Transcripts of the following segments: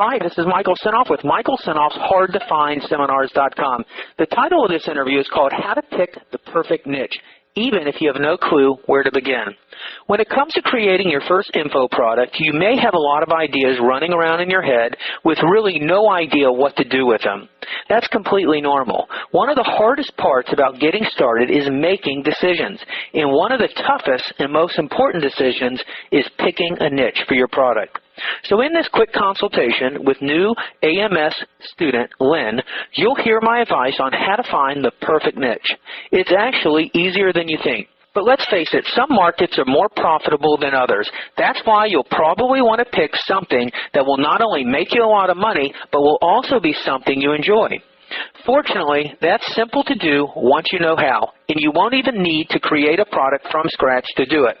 Hi, this is Michael Senoff with Michael Senoff's HardToFindSeminars.com. The title of this interview is called How to Pick the Perfect Niche, even if you have no clue where to begin. When it comes to creating your first info product, you may have a lot of ideas running around in your head with really no idea what to do with them. That's completely normal. One of the hardest parts about getting started is making decisions, and one of the toughest and most important decisions is picking a niche for your product. So in this quick consultation with new AMS student Lynn, you'll hear my advice on how to find the perfect niche. It's actually easier than you think. But let's face it, some markets are more profitable than others. That's why you'll probably want to pick something that will not only make you a lot of money, but will also be something you enjoy. Fortunately, that's simple to do once you know how, and you won't even need to create a product from scratch to do it.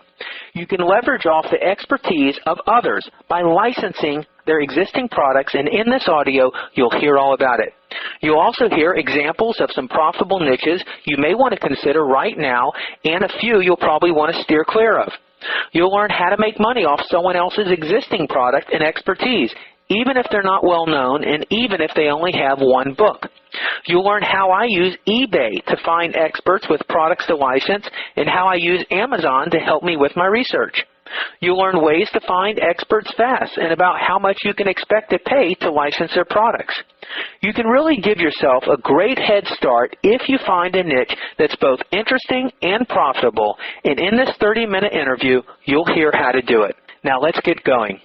You can leverage off the expertise of others by licensing their existing products, and in this audio, you'll hear all about it. You'll also hear examples of some profitable niches you may want to consider right now, and a few you'll probably want to steer clear of. You'll learn how to make money off someone else's existing product and expertise, even if they're not well known and even if they only have one book. You'll learn how I use eBay to find experts with products to license and how I use Amazon to help me with my research. You'll learn ways to find experts fast and about how much you can expect to pay to license their products. You can really give yourself a great head start if you find a niche that's both interesting and profitable. And in this 30-minute interview, you'll hear how to do it. Now let's get going.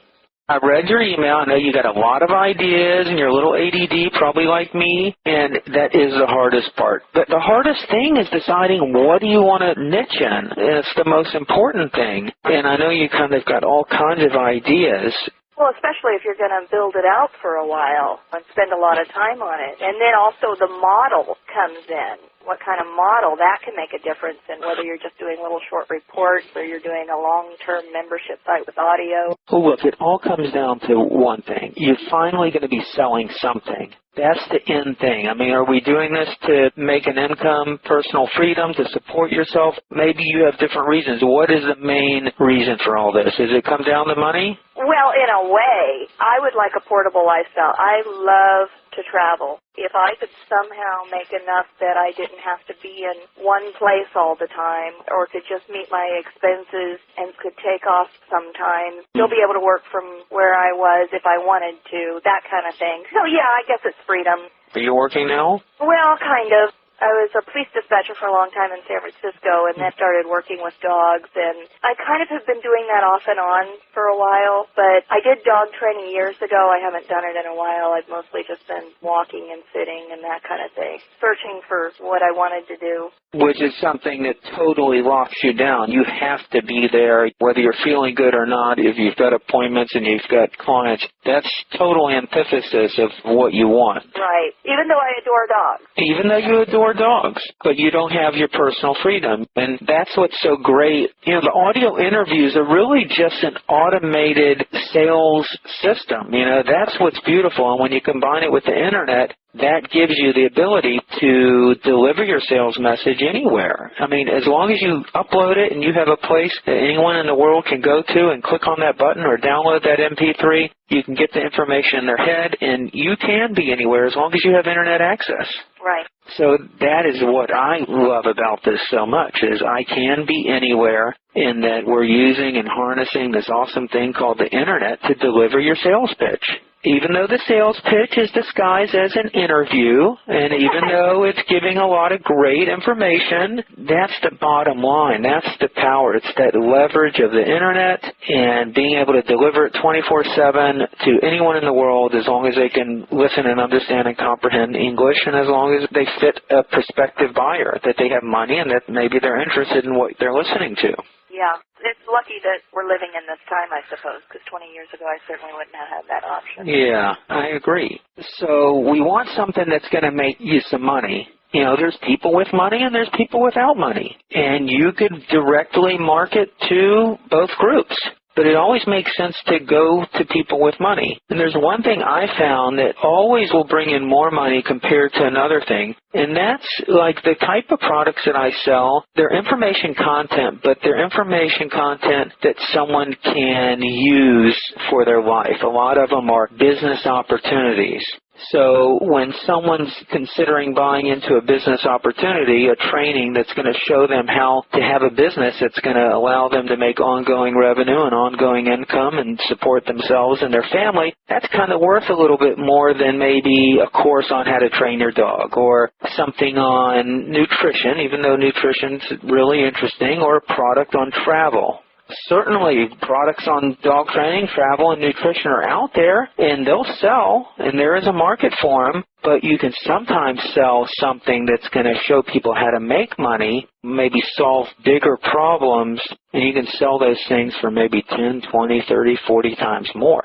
I read your email. I know you got a lot of ideas and you're a little ADD, probably like me, and that is the hardest part. But the hardest thing is deciding what do you want to niche in. It's the most important thing. And I know you kind of got all kinds of ideas. Well, especially if you're going to build it out for a while and spend a lot of time on it. And then also the model comes in. What kind of model, that can make a difference in whether you're just doing little short reports or you're doing a long-term membership site with audio. Well, look, it all comes down to one thing. You're finally going to be selling something. That's the end thing. I mean, are we doing this to make an income, personal freedom, to support yourself? Maybe you have different reasons. What is the main reason for all this? Does it come down to money? Well, in a way, I would like a portable lifestyle. I love to travel. If I could somehow make enough that I didn't have to be in one place all the time or could just meet my expenses and could take off sometimes, still be able to work from where I was if I wanted to, that kind of thing. So, yeah, I guess it's freedom. Are you working now? Well, kind of. I was a police dispatcher for a long time in San Francisco and then started working with dogs, and I kind of have been doing that off and on for a while, but I did dog training years ago. I haven't done it in a while. I've mostly just been walking and sitting and that kind of thing, searching for what I wanted to do. Which is something that totally locks you down. You have to be there, whether you're feeling good or not. If you've got appointments and you've got clients, that's total antithesis of what you want. Right. Even though I adore dogs. Even though you adore dogs, but you don't have your personal freedom. And that's what's so great. You know, the audio interviews are really just an automated sales system. You know, that's what's beautiful. And when you combine it with the internet, that gives you the ability to deliver your sales message anywhere. I mean, as long as you upload it and you have a place that anyone in the world can go to and click on that button or download that MP3, you can get the information in their head, and you can be anywhere as long as you have internet access. Right. So that is what I love about this so much, is I can be anywhere, in that we're using and harnessing this awesome thing called the internet to deliver your sales pitch. Even though the sales pitch is disguised as an interview, and even though it's giving a lot of great information, that's the bottom line. That's the power. It's that leverage of the internet and being able to deliver it 24/7 to anyone in the world as long as they can listen and understand and comprehend English, and as long as they fit a prospective buyer, that they have money and that maybe they're interested in what they're listening to. Yeah, it's lucky that we're living in this time, I suppose, because 20 years ago I certainly wouldn't have had that option. Yeah, I agree. So we want something that's going to make you some money. You know, there's people with money and there's people without money. And you could directly market to both groups. but it always makes sense to go to people with money. And there's one thing I found that always will bring in more money compared to another thing, and that's like the type of products that I sell. They're information content, but they're information content that someone can use for their life. A lot of them are business opportunities. So when someone's considering buying into a business opportunity, a training that's going to show them how to have a business that's going to allow them to make ongoing revenue and ongoing income and support themselves and their family, that's kind of worth a little bit more than maybe a course on how to train your dog or something on nutrition, even though nutrition's really interesting, or a product on travel. Certainly, products on dog training, travel, and nutrition are out there, and they'll sell, and there is a market for them, but you can sometimes sell something that's going to show people how to make money, maybe solve bigger problems, and you can sell those things for maybe 10, 20, 30, 40 times more.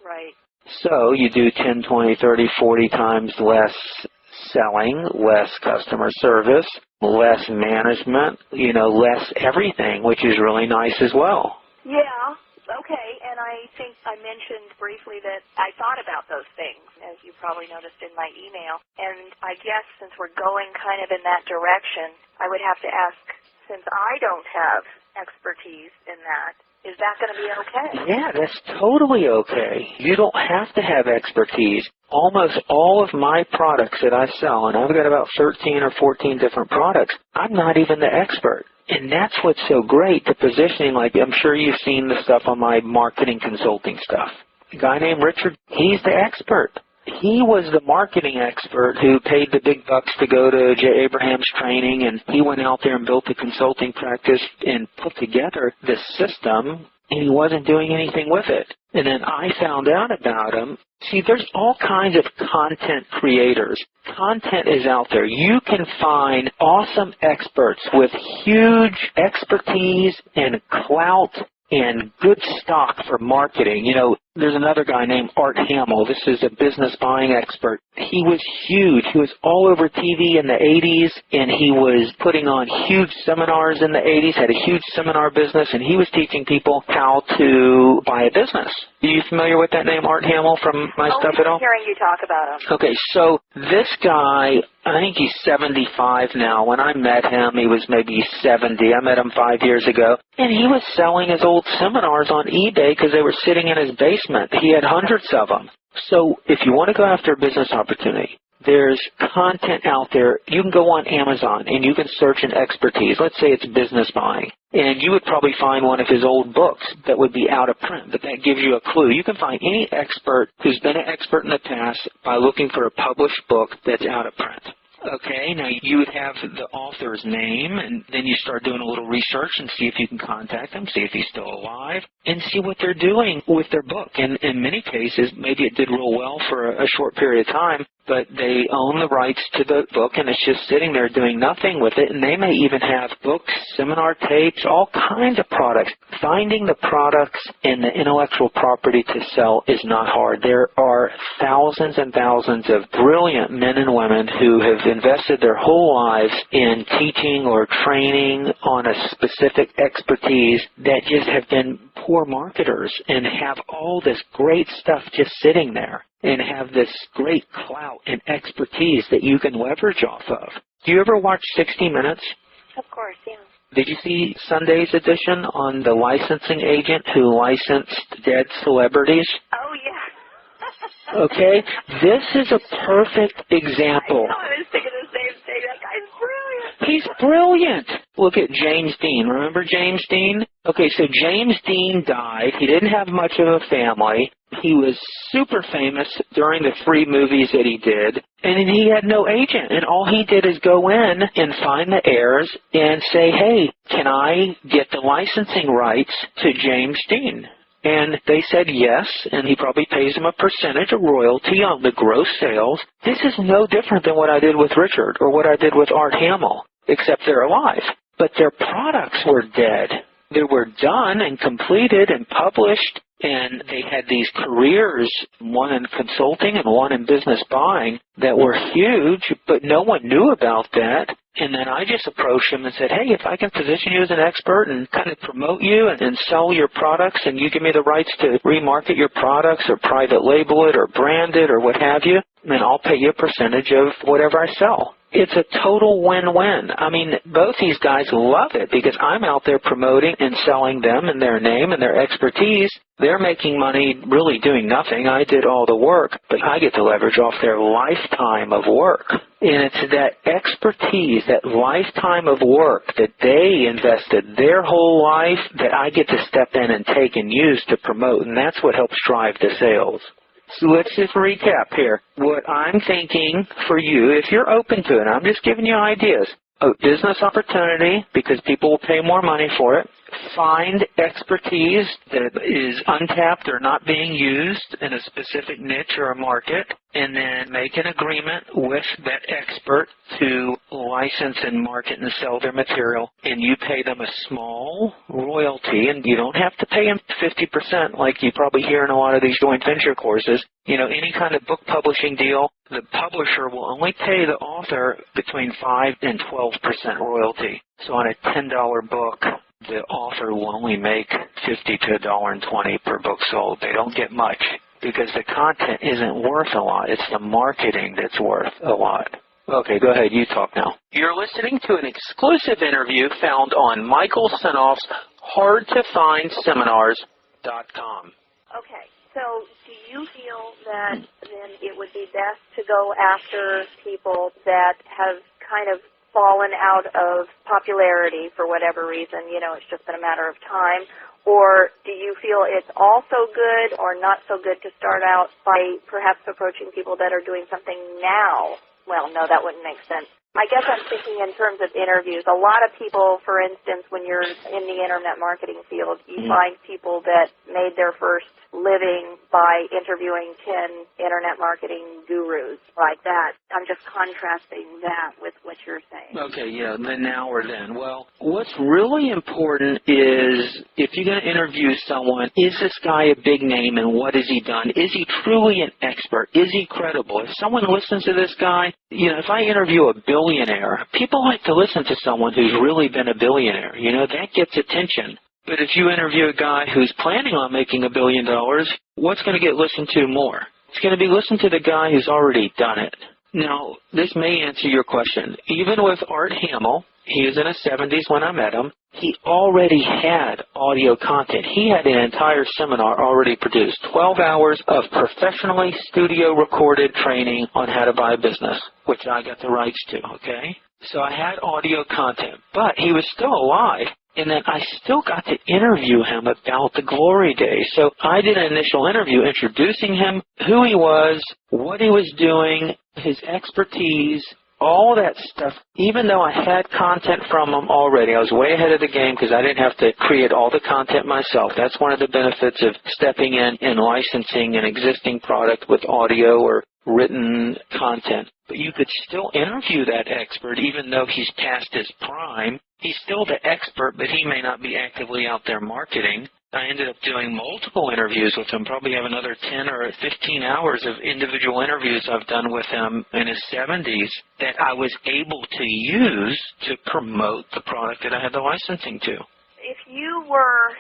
Right. So you do 10, 20, 30, 40 times less selling, less customer service, less management, less everything, which is really nice as well. Yeah, okay, and I think I mentioned briefly that I thought about those things, as you probably noticed in my email, and I guess since we're going kind of in that direction, I would have to ask, since I don't have expertise in that, is that going to be okay? Yeah, that's totally okay. You don't have to have expertise. Almost all of my products that I sell, and I've got about 13 or 14 different products, I'm not even the expert. And that's what's so great, the positioning. Like, I'm sure you've seen the stuff on my marketing consulting stuff. A guy named Richard, he's the expert. He was the marketing expert who paid the big bucks to go to Jay Abraham's training, and he went out there and built the consulting practice and put together the system, and he wasn't doing anything with it. And then I found out about him. See, there's all kinds of content creators. Content is out there. You can find awesome experts with huge expertise and clout and good stock for marketing. There's another guy named Art Hamill. This is a business buying expert. He was huge. He was all over TV in the 80s, and he was putting on huge seminars in the 80s, had a huge seminar business, and he was teaching people how to buy a business. Are you familiar with that name, Art Hamill, from my stuff at all? I'm hearing you talk about him. Okay, so this guy, I think he's 75 now. When I met him, he was maybe 70. I met him 5 years ago. And he was selling his old seminars on eBay because they were sitting in his basement. He had hundreds of them. So if you want to go after a business opportunity, there's content out there. You can go on Amazon and you can search an expertise. Let's say it's business buying. And you would probably find one of his old books that would be out of print, but that gives you a clue. You can find any expert who's been an expert in the past by looking for a published book that's out of print. Okay, now you would have the author's name, and then you start doing a little research and see if you can contact him, see if he's still alive, and see what they're doing with their book. And in many cases, maybe it did real well for a short period of time, but they own the rights to the book, and it's just sitting there doing nothing with it, and they may even have books, seminar tapes, all kinds of products. Finding the products and the intellectual property to sell is not hard. There are thousands and thousands of brilliant men and women who have invested their whole lives in teaching or training on a specific expertise that just have been poor marketers and have all this great stuff just sitting there and have this great clout and expertise that you can leverage off of. Do you ever watch 60 Minutes? Of course, yeah. Did you see Sunday's edition on the licensing agent who licensed dead celebrities? Oh, yeah. Okay, this is a perfect example. I know, I was thinking the same thing. That guy's brilliant. He's brilliant. Look at James Dean. Remember James Dean? Okay, so James Dean died. He didn't have much of a family. He was super famous during the 3 movies that he did, and he had no agent. And all he did is go in and find the heirs and say, hey, can I get the licensing rights to James Dean? And they said yes, and he probably pays them a percentage of royalty on the gross sales. This is no different than what I did with Richard or what I did with Art Hamill, except they're alive. But their products were dead. They were done and completed and published, and they had these careers, one in consulting and one in business buying, that were huge, but no one knew about that. And then I just approached him and said, hey, if I can position you as an expert and kind of promote you and sell your products and you give me the rights to remarket your products or private label it or brand it or what have you, then I'll pay you a percentage of whatever I sell. It's a total win-win. I mean, both these guys love it because I'm out there promoting and selling them and their name and their expertise. They're making money really doing nothing. I did all the work, but I get to leverage off their lifetime of work. And it's that expertise, that lifetime of work that they invested their whole life that I get to step in and take and use to promote, and that's what helps drive the sales. So let's just recap here. What I'm thinking for you, if you're open to it, I'm just giving you ideas. A business opportunity, because people will pay more money for it. Find expertise that is untapped or not being used in a specific niche or a market, and then make an agreement with that expert to license and market and sell their material, and you pay them a small royalty, and you don't have to pay them 50% like you probably hear in a lot of these joint venture courses. You know, any kind of book publishing deal, the publisher will only pay the author between 5 and 12% royalty. So on a $10 book, the author will only make $50 to $1.20 per book sold. They don't get much because the content isn't worth a lot. It's the marketing that's worth a lot. Okay, go ahead. You talk now. You're listening to an exclusive interview found on Michael Senoff's hardtofindseminars.com. Okay, so do you feel that then it would be best to go after people that have kind of fallen out of popularity for whatever reason, you know, it's just been a matter of time? Or do you feel it's also good or not so good to start out by perhaps approaching people that are doing something now? Well, no, that wouldn't make sense. I guess I'm thinking in terms of interviews. A lot of people, for instance, when you're in the internet marketing field, you find people that made their first living by interviewing 10 internet marketing gurus like that. I'm just contrasting that with what you're saying. Okay, yeah, the now or then. Well, what's really important is if you're going to interview someone, is this guy a big name and what has he done? Is he truly an expert? Is he credible? If someone listens to this guy, you know, if I interview a billionaire, people like to listen to someone who's really been a billionaire. You know, that gets attention. But if you interview a guy who's planning on making $1 billion, what's going to get listened to more? It's going to be listened to the guy who's already done it. Now, this may answer your question. Even with Art Hamill, he was in his 70s when I met him, he already had audio content. He had an entire seminar already produced, 12 hours of professionally studio-recorded training on how to buy a business, which I got the rights to, okay? So I had audio content, but he was still alive. And then I still got to interview him about the glory days. So I did an initial interview introducing him, who he was, what he was doing, his expertise, all that stuff. Even though I had content from him already, I was way ahead of the game because I didn't have to create all the content myself. That's one of the benefits of stepping in and licensing an existing product with audio or written content. But you could still interview that expert even though he's past his prime. He's still the expert, but he may not be actively out there marketing. I ended up doing multiple interviews with him, probably have another 10 or 15 hours of individual interviews I've done with him in his 70s that I was able to use to promote the product that I had the licensing to. If you were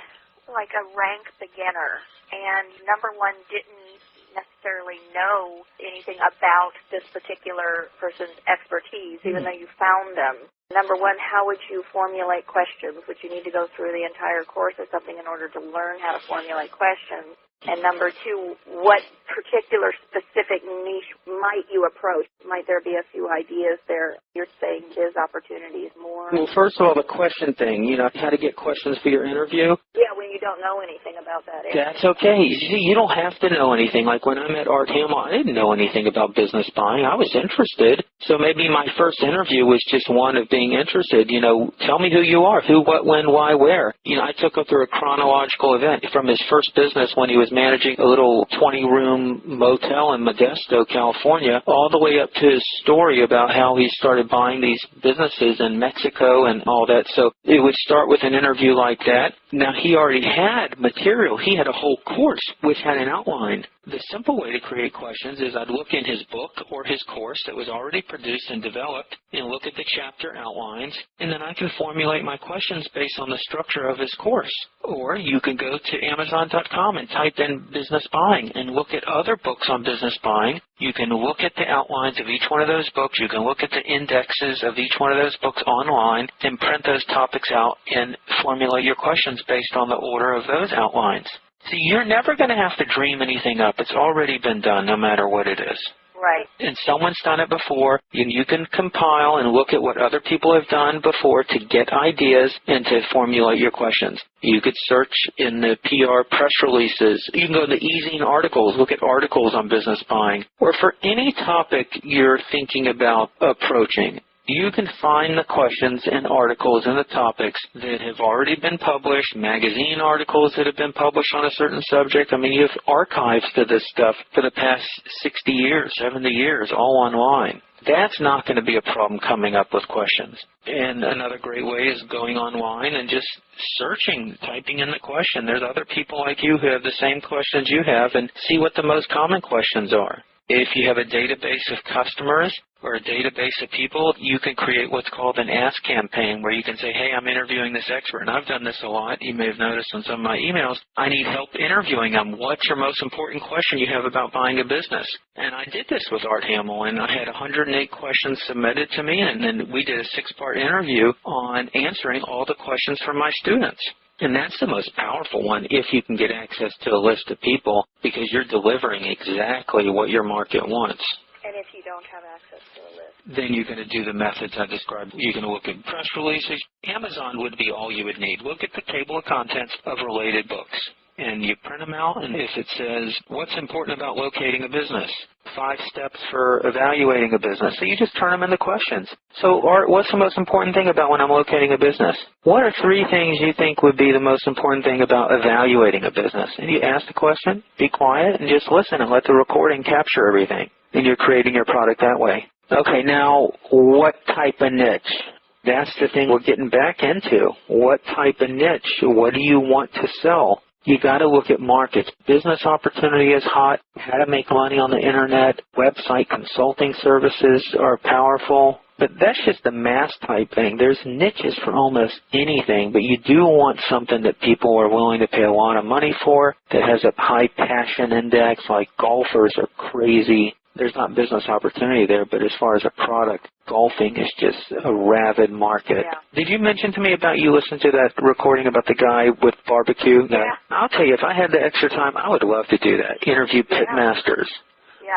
like a rank beginner and number one didn't necessarily know anything about this particular person's expertise, even though you found them, number one, how would you formulate questions? Would you need to go through the entire course or something in order to learn how to formulate questions? And number two, what particular specific niche might you approach? Might there be a few ideas there? You're saying biz opportunities more. Well, first of all, the question thing, you know, how to get questions for your interview. Yeah, when you don't know anything about that area. That's okay. You see, you don't have to know anything. Like when I met Art Hamill, I didn't know anything about business buying. I was interested. So maybe my first interview was just one of being interested. You know, tell me who you are, who, what, when, why, where. You know, I took him through a chronological event from his first business when he was managing a little 20-room motel in Modesto, California, all the way up to his story about how he started buying these businesses in Mexico and all that. So it would start with an interview like that. Now, he already had material. He had a whole course which had an outline. The simple way to create questions is I'd look in his book or his course that was already produced and developed and look at the chapter outlines, and then I can formulate my questions based on the structure of his course. Or you can go to Amazon.com and type in business buying and look at other books on business buying. You can look at the outlines of each one of those books. You can look at the indexes of each one of those books online and print those topics out and formulate your questions based on the order of those outlines. See, you're never going to have to dream anything up. It's already been done, no matter what it is. Right. And someone's done it before, and you can compile and look at what other people have done before to get ideas and to formulate your questions. You could search in the PR press releases. You can go to the e-zine articles, look at articles on business buying. Or for any topic you're thinking about approaching, you can find the questions and articles and the topics that have already been published, magazine articles that have been published on a certain subject. I mean, you have archives to this stuff for the past 60 years, 70 years, all online. That's not going to be a problem coming up with questions. And another great way is going online and just searching, typing in the question. There's other people like you who have the same questions you have, and see what the most common questions are. If you have a database of customers or a database of people, you can create what's called an ask campaign where you can say, hey, I'm interviewing this expert, and I've done this a lot. You may have noticed on some of my emails, I need help interviewing them. What's your most important question you have about buying a business? And I did this with Art Hamill, and I had 108 questions submitted to me, and then we did a 6-part interview on answering all the questions from my students. And that's the most powerful one if you can get access to a list of people, because you're delivering exactly what your market wants. And if you don't have access to a list? Then you're going to do the methods I described. You can look at press releases. Amazon would be all you would need. Look at the table of contents of related books. And you print them out, and if it says, what's important about locating a business? 5 steps for evaluating a business. So you just turn them into questions. So, Art, what's the most important thing about when I'm locating a business? What are 3 things you think would be the most important thing about evaluating a business? And you ask the question, be quiet, and just listen and let the recording capture everything. And you're creating your product that way. Okay, now, what type of niche? That's the thing we're getting back into. What type of niche? What do you want to sell? You got to look at markets. Business opportunity is hot. How to make money on the internet. Website consulting services are powerful. But that's just the mass type thing. There's niches for almost anything, but you do want something that people are willing to pay a lot of money for, that has a high passion index, like golfers are crazy. There's not business opportunity there, but as far as a product, golfing is just a rabid market. Yeah. Did you mention to me about you listened to that recording about the guy with barbecue? Yeah. I'll tell you, if I had the extra time, I would love to do that. Interview pit masters. Yeah.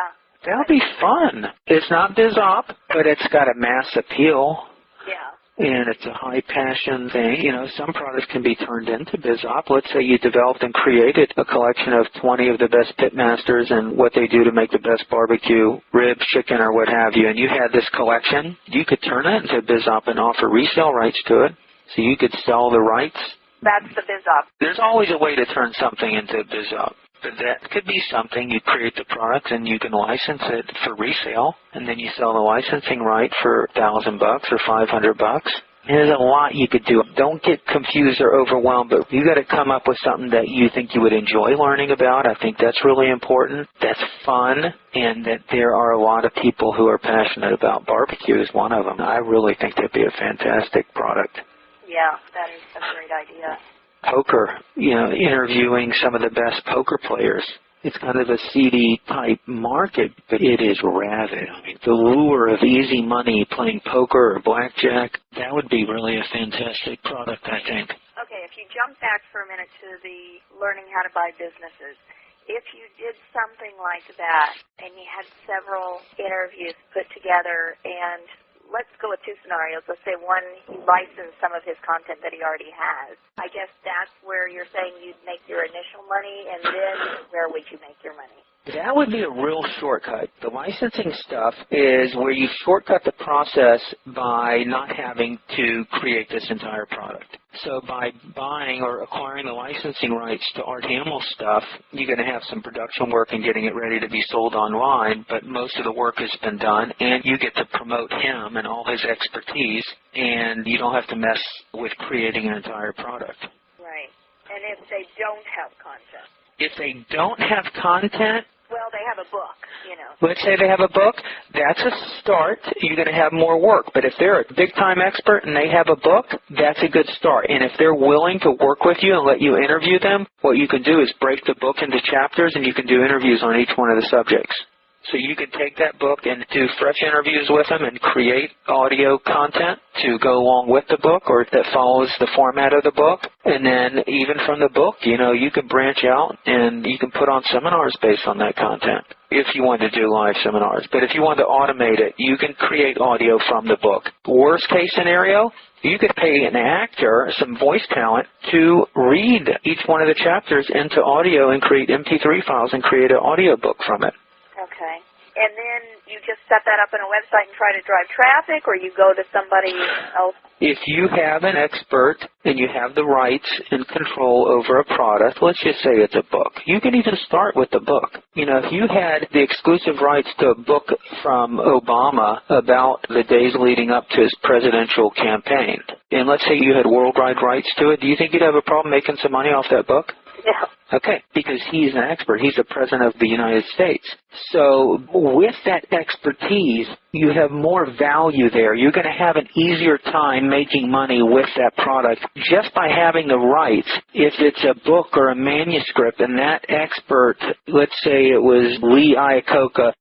That would be fun. It's not biz op, but it's got a mass appeal. Yeah. And it's a high passion thing. You know, some products can be turned into biz op. Let's say you developed and created a collection of 20 of the best pit masters and what they do to make the best barbecue, ribs, chicken, or what have you, and you had this collection. You could turn it into biz op and offer resale rights to it. So you could sell the rights. That's the biz op. There's always a way to turn something into biz op. But that could be something. You create the product and you can license it for resale, and then you sell the licensing right for $1,000 or $500. And there's a lot you could do. Don't get confused or overwhelmed, but you got to come up with something that you think you would enjoy learning about. I think that's really important. That's fun, and that there are a lot of people who are passionate about barbecue is one of them. I really think that'd be a fantastic product. Yeah, that is a great idea. Poker, you know, interviewing some of the best poker players. It's kind of a seedy type market, but it is rabid. I mean, the lure of easy money playing poker or blackjack, that would be really a fantastic product, I think. Okay, if you jump back for a minute to the learning how to buy businesses, if you did something like that and you had several interviews put together, and let's go with 2 scenarios. Let's say one, he licensed some of his content that he already has. I guess that's where you're saying you'd make your initial money, and then where would you make your money? That would be a real shortcut. The licensing stuff is where you shortcut the process by not having to create this entire product. So by buying or acquiring the licensing rights to Art Hamill stuff, you're going to have some production work and getting it ready to be sold online, but most of the work has been done, and you get to promote him and all his expertise, and you don't have to mess with creating an entire product. Right. if they don't have content? If they don't have content, Well, they have a book, let's say they have a book, that's a start. You're going to have more work. But if they're a big-time expert and they have a book, that's a good start. And if they're willing to work with you and let you interview them, what you can do is break the book into chapters, and you can do interviews on each one of the subjects. So you can take that book and do fresh interviews with them and create audio content to go along with the book or that follows the format of the book. And then even from the book, you can branch out and you can put on seminars based on that content if you want to do live seminars. But if you want to automate it, you can create audio from the book. Worst case scenario, you could pay an actor, some voice talent, to read each one of the chapters into audio and create MP3 files and create an audio book from it. Okay. And then you just set that up on a website and try to drive traffic, or you go to somebody else? If you have an expert and you have the rights and control over a product, let's just say it's a book. You can even start with the book. If you had the exclusive rights to a book from Obama about the days leading up to his presidential campaign, and let's say you had worldwide rights to it, do you think you'd have a problem making some money off that book? No. Okay, because he's an expert. He's the President of the United States. So with that expertise, you have more value there. You're going to have an easier time making money with that product just by having the rights. If it's a book or a manuscript and that expert, let's say it was Lee Iacocca,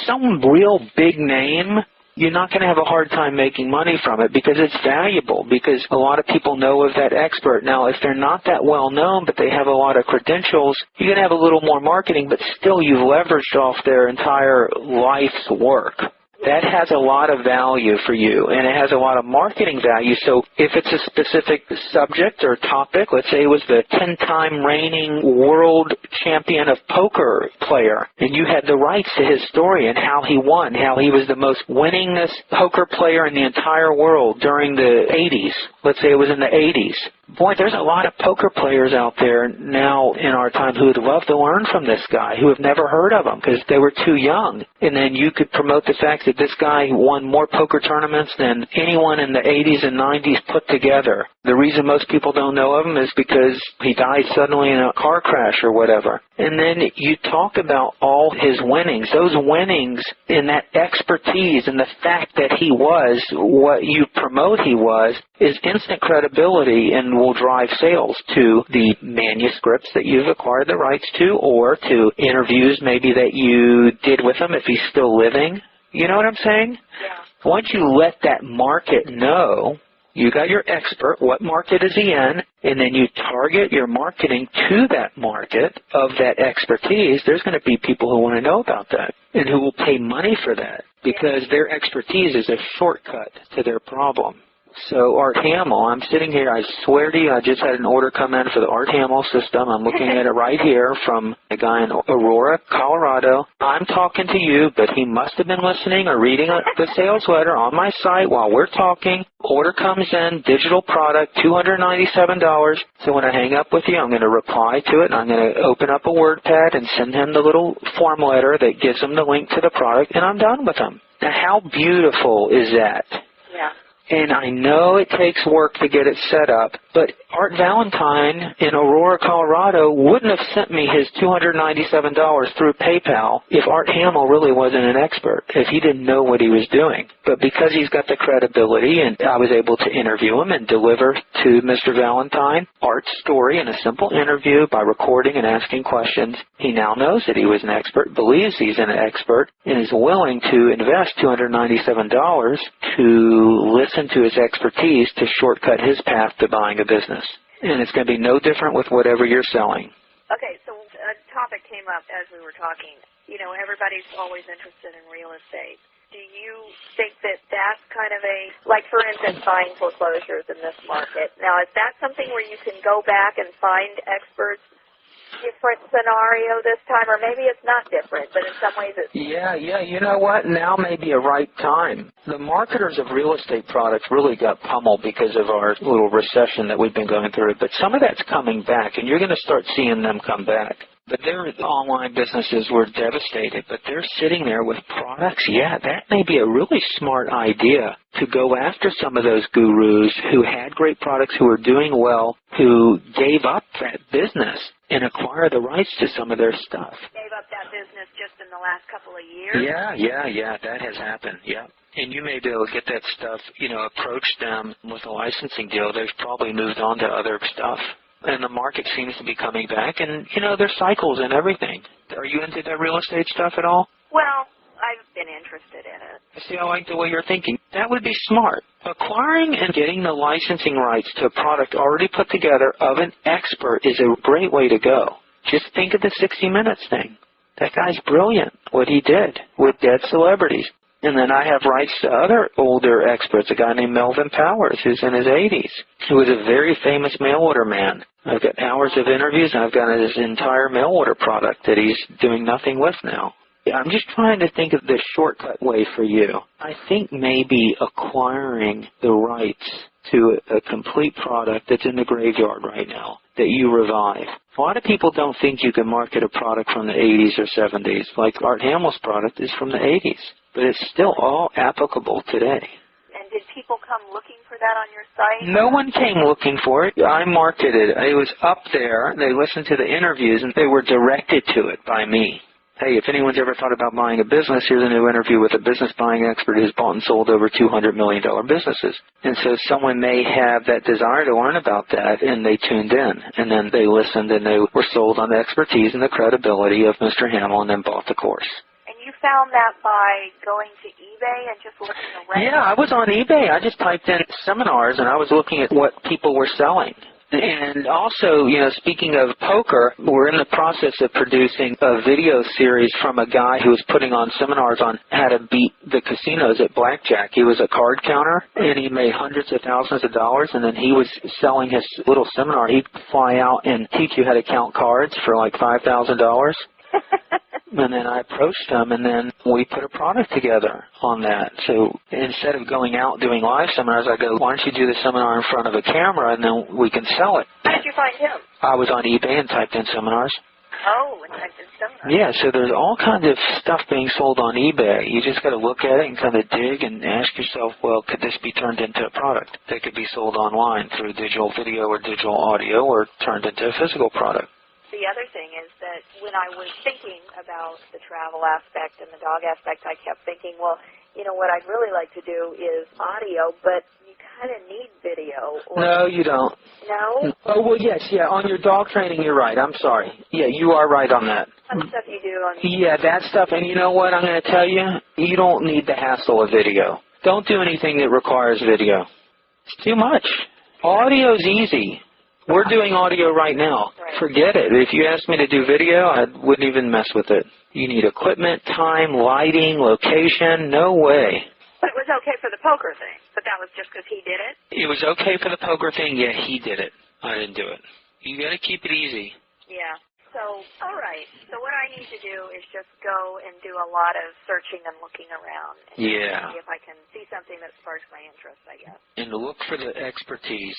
some real big name, you're not going to have a hard time making money from it because it's valuable, because a lot of people know of that expert. Now, if they're not that well known, but they have a lot of credentials, you're going to have a little more marketing, but still you've leveraged off their entire life's work. That has a lot of value for you, and it has a lot of marketing value. So if it's a specific subject or topic, let's say it was the 10-time reigning world champion of poker player, and you had the rights to his story and how he won, how he was the most winningest poker player in the entire world during the 80s. Let's say it was in the 80s. Boy, there's a lot of poker players out there now in our time who would love to learn from this guy, who have never heard of him because they were too young. And then you could promote the fact that this guy won more poker tournaments than anyone in the 80s and 90s put together. The reason most people don't know of him is because he died suddenly in a car crash or whatever. And then you talk about all his winnings. Those winnings and that expertise and the fact that he was what you promote he was is instant credibility and will drive sales to the manuscripts that you've acquired the rights to, or to interviews maybe that you did with him if he's still living. You know what I'm saying? Yeah. Once you let that market know, you got your expert, what market is he in, and then you target your marketing to that market of that expertise, there's going to be people who want to know about that and who will pay money for that because their expertise is a shortcut to their problem. So Art Hamill, I'm sitting here, I swear to you, I just had an order come in for the Art Hamill system. I'm looking at it right here from a guy in Aurora, Colorado. I'm talking to you, but he must have been listening or reading the sales letter on my site while we're talking. Order comes in, digital product, $297. So when I hang up with you, I'm going to reply to it, and I'm going to open up a WordPad and send him the little form letter that gives him the link to the product, and I'm done with him. Now, how beautiful is that? Yeah. And I know it takes work to get it set up, but Art Valentine in Aurora, Colorado wouldn't have sent me his $297 through PayPal if Art Hamill really wasn't an expert, if he didn't know what he was doing. But because he's got the credibility and I was able to interview him and deliver to Mr. Valentine Art's story in a simple interview by recording and asking questions, he now knows that he was an expert, believes he's an expert, and is willing to invest $297 to listen to his expertise to shortcut his path to buying a business. And it's going to be no different with whatever you're selling. Okay, so a topic came up as we were talking. Everybody's always interested in real estate. Do you think that that's kind of like for instance, buying foreclosures in this market? Now, is that something where you can go back and find experts? Different scenario this time, or maybe it's not different, but in some ways it's... Yeah, you know what? Now may be a right time. The marketers of real estate products really got pummeled because of our little recession that we've been going through, but some of that's coming back, and you're going to start seeing them come back. But their online businesses were devastated, but they're sitting there with products. Yeah, that may be a really smart idea to go after some of those gurus who had great products, who were doing well, who gave up that business and acquire the rights to some of their stuff. Gave up that business just in the last couple of years? Yeah, that has happened, yeah. And you may be able to get that stuff, approach them with a licensing deal. They've probably moved on to other stuff. And the market seems to be coming back, and, there's cycles and everything. Are you into that real estate stuff at all? Well, I've been interested in it. See, I like the way you're thinking. That would be smart. Acquiring and getting the licensing rights to a product already put together of an expert is a great way to go. Just think of the 60 Minutes thing. That guy's brilliant, what he did with dead celebrities. And then I have rights to other older experts, a guy named Melvin Powers, who's in his 80s, who was a very famous mail order man. I've got hours of interviews, and I've got his entire mail order product that he's doing nothing with now. I'm just trying to think of the shortcut way for you. I think maybe acquiring the rights to a complete product that's in the graveyard right now that you revive. A lot of people don't think you can market a product from the 80s or 70s. Like Art Hamel's product is from the 80s, but it's still all applicable today. And did people come looking for that on your site? No one came looking for it. I marketed it. It was up there. They listened to the interviews, and they were directed to it by me. Hey, if anyone's ever thought about buying a business, here's a new interview with a business buying expert who's bought and sold over $200 million businesses. And so someone may have that desire to learn about that, and they tuned in. And then they listened, and they were sold on the expertise and the credibility of Mr. Hamill, and then bought the course. And you found that by going to eBay and just looking around? Yeah, I was on eBay. I just typed in seminars, and I was looking at what people were selling. And also, speaking of poker, we're in the process of producing a video series from a guy who was putting on seminars on how to beat the casinos at blackjack. He was a card counter, and he made hundreds of thousands of dollars, and then he was selling his little seminar. He'd fly out and teach you how to count cards for like $5,000. And then I approached him, and then we put a product together on that. So instead of going out doing live seminars, I go, why don't you do the seminar in front of a camera, and then we can sell it. How did you find him? I was on eBay and typed in seminars. Oh, and typed in seminars. Yeah, so there's all kinds of stuff being sold on eBay. You just got to look at it and kind of dig and ask yourself, well, could this be turned into a product that could be sold online through digital video or digital audio, or turned into a physical product? The other thing is that when I was thinking about the travel aspect and the dog aspect, I kept thinking, well, what I'd really like to do is audio, but you kind of need video. No, you don't. No? Oh, well, yes, yeah. On your dog training, you're right. I'm sorry. Yeah, you are right on that. What stuff you do on Yeah, that stuff. And you know what I'm going to tell you? You don't need the hassle of video. Don't do anything that requires video. It's too much. Audio's easy. We're doing audio right now. Right. Forget it. If you asked me to do video, I wouldn't even mess with it. You need equipment, time, lighting, location. No way. But it was okay for the poker thing. But that was just because he did it? It was okay for the poker thing. Yeah, he did it. I didn't do it. You got to keep it easy. Yeah. So, all right. So what I need to do is just go and do a lot of searching and looking around. And see if I can see something that sparks my interest, I guess. And look for the expertise,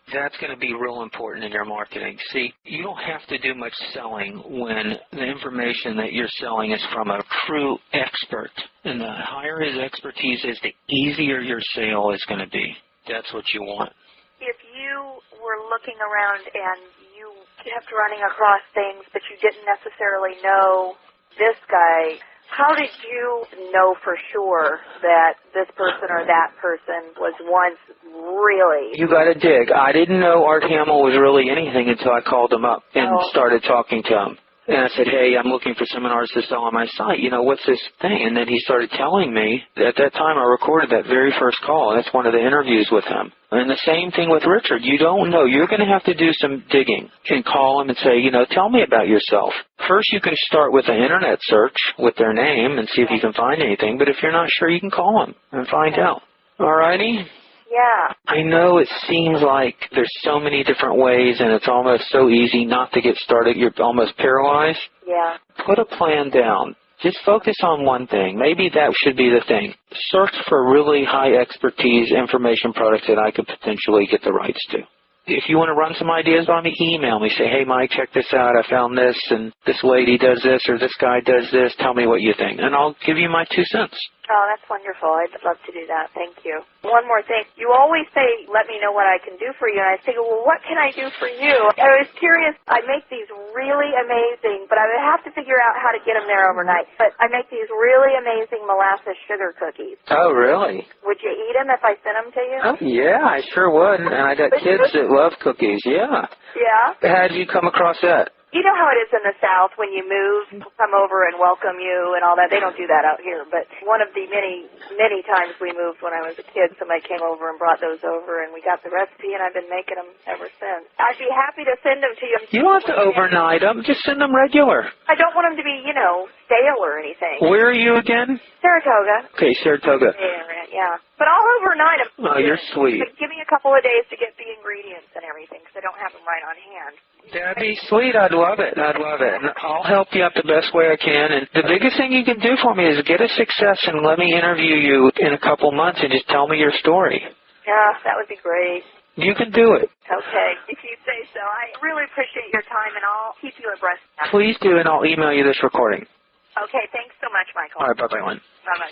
That's going to be real important in your marketing. See, you don't have to do much selling when the information that you're selling is from a true expert. And the higher his expertise is, the easier your sale is going to be. That's what you want. If you were looking around and you kept running across things, but you didn't necessarily know this guy, how did you know for sure that this person or that person was once really? You got to dig. I didn't know Art Hamill was really anything until I called him up and started talking to him. And I said, hey, I'm looking for seminars to sell on my site. What's this thing? And then he started telling me. At that time, I recorded that very first call. That's one of the interviews with him. And the same thing with Richard. You don't know. You're going to have to do some digging and call him and say, tell me about yourself. First, you can start with an internet search with their name and see if you can find anything. But if you're not sure, you can call them and find out. All righty? Yeah. I know it seems like there's so many different ways, and it's almost so easy not to get started. You're almost paralyzed. Yeah. Put a plan down. Just focus on one thing. Maybe that should be the thing. Search for really high expertise information products that I could potentially get the rights to. If you want to run some ideas by me, email me. Say, hey, Mike, check this out. I found this, and this lady does this, or this guy does this. Tell me what you think, and I'll give you my 2 cents. Oh, that's wonderful. I'd love to do that. Thank you. One more thing. You always say, let me know what I can do for you. And I think, well, what can I do for you? I was curious. I make these really amazing, but I would have to figure out how to get them there overnight. But I make these really amazing molasses sugar cookies. Oh, really? Would you eat them if I sent them to you? Oh, yeah, I sure would. And I got kids that love cookies. Yeah. Yeah? How did you come across that? You know how it is in the South when you move, people come over and welcome you and all that. They don't do that out here. But one of the many, many times we moved when I was a kid, somebody came over and brought those over, and we got the recipe, and I've been making them ever since. I'd be happy to send them to you. You don't have to overnight them. Just send them regular. I don't want them to be, stale or anything. Where are you again? Saratoga. Okay, Saratoga. Yeah. But I'll overnight them. Oh, you're sweet. But give me a couple of days to get the ingredients and everything, because I don't have them right on hand. That'd be sweet. I'd love it. I'd love it. And I'll help you out the best way I can. And the biggest thing you can do for me is get a success and let me interview you in a couple months and just tell me your story. Yeah, that would be great. You can do it. Okay, if you say so. I really appreciate your time, and I'll keep you abreast. Please do, and I'll email you this recording. Okay, thanks so much, Michael. All right, bye-bye, Lynn. Bye-bye.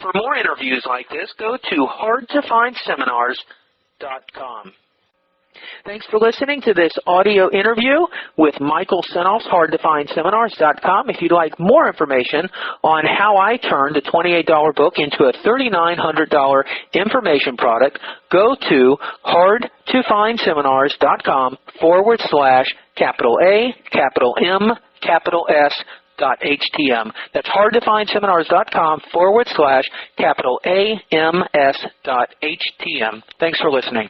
For more interviews like this, go to hardtofindseminars.com. Thanks for listening to this audio interview with Michael Senoff's hardtofindseminars.com. If you'd like more information on how I turned a $28 book into a $3,900 information product, go to hardtofindseminars.com/A, That's hardtofindseminars.com/AMS.HTM. Thanks for listening.